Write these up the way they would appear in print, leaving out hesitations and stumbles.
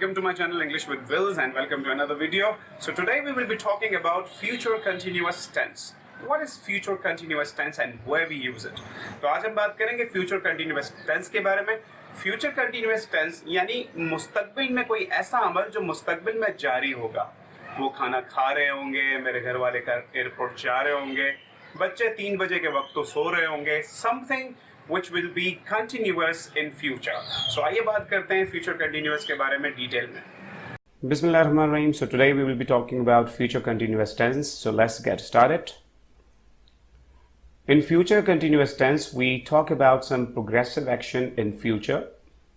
welcome to my channel English with Wills and welcome to another video. So today we will be talking about future continuous tense. What is future continuous tense and where we use it? तो आज हम बात करेंगे future continuous tense के बारे में. Future continuous tense यानी मुस्तकबिल में कोई ऐसा अमल जो मुस्तकबिल में जारी होगा. वो खाना खा रहे होंगे, मेरे घर वाले का एयरपोर्ट जा रहे होंगे, बच्चे 3 बजे के वक्त तो सो रहे होंगे. Something which will be continuous in future. So आइए बात करते हैं future continuous के बारे में डिटेल में. Bismillahirrahmanirrahim. So today we will be talking about future continuous tense. So let's get started. In future continuous tense, we talk about some progressive action in future.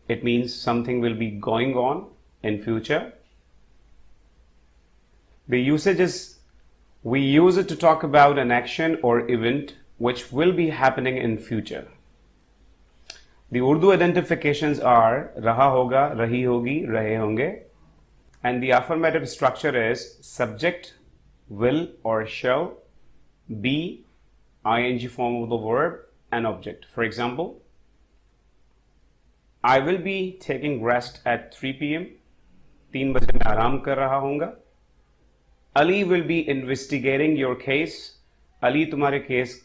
It means something will be going on in future. The usage is, we use it to talk about an action or event which will be happening in future. The Urdu identifications are raha hoga, rahi hogi, rahe honge, and the affirmative structure is subject, will or shall, be, ing form of the verb, and object. For example, I will be taking rest at 3 p.m. 3 बजे मैं आराम कर रहा हूँगा. Ali will be investigating your case. Ali तुम्हारे case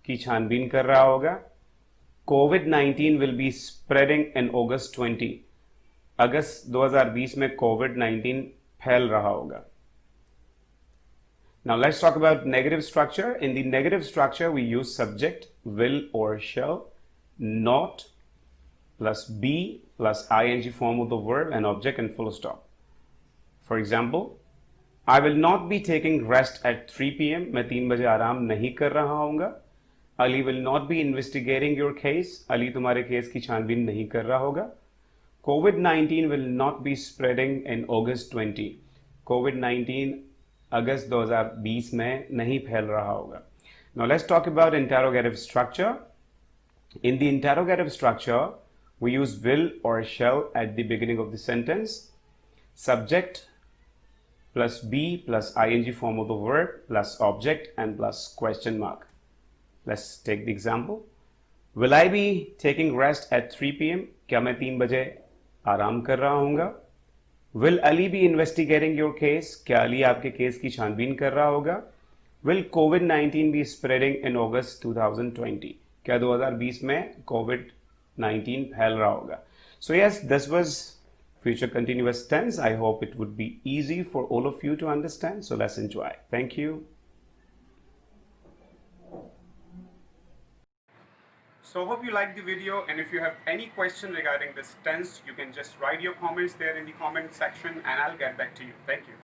की छानबीन कर रहा होगा. COVID-19 will be spreading in August 20. अगस्त 2020 में COVID-19 फैल रहा होगा. Now let's talk about negative structure. In the negative structure, we use subject, will or shall, not, plus be, plus ing form of the verb, and object, and full stop. For example, I will not be taking rest at 3 p.m. मैं 3 बजे आराम नहीं कर रहा हूँगा. Ali will not be investigating your case. Ali तुम्हारे case की छानबीन नहीं कर रहा होगा. COVID-19 will not be spreading in August 20. COVID-19 अगस्त 2020 में नहीं फैल रहा होगा. Now let's talk about interrogative structure. In the interrogative structure, we use will or shall at the beginning of the sentence. Subject plus be plus ing form of the verb plus object and plus question mark. Let's take the example. Will I be taking rest at 3 p.m.? क्या मैं 3 बजे आराम कर रहा हूँगा? Will Ali be investigating your case? क्या अली आपके case की छानबीन कर रहा होगा? Will COVID-19 be spreading in August 2020? क्या 2020 में COVID-19 फैल रहा होगा? So yes, this was future continuous tense. I hope it would be easy for all of you to understand. So let's enjoy. Thank you. So hope you liked the video, and if you have any question regarding this tense, you can just write your comments there in the comment section and I'll get back to you. Thank you.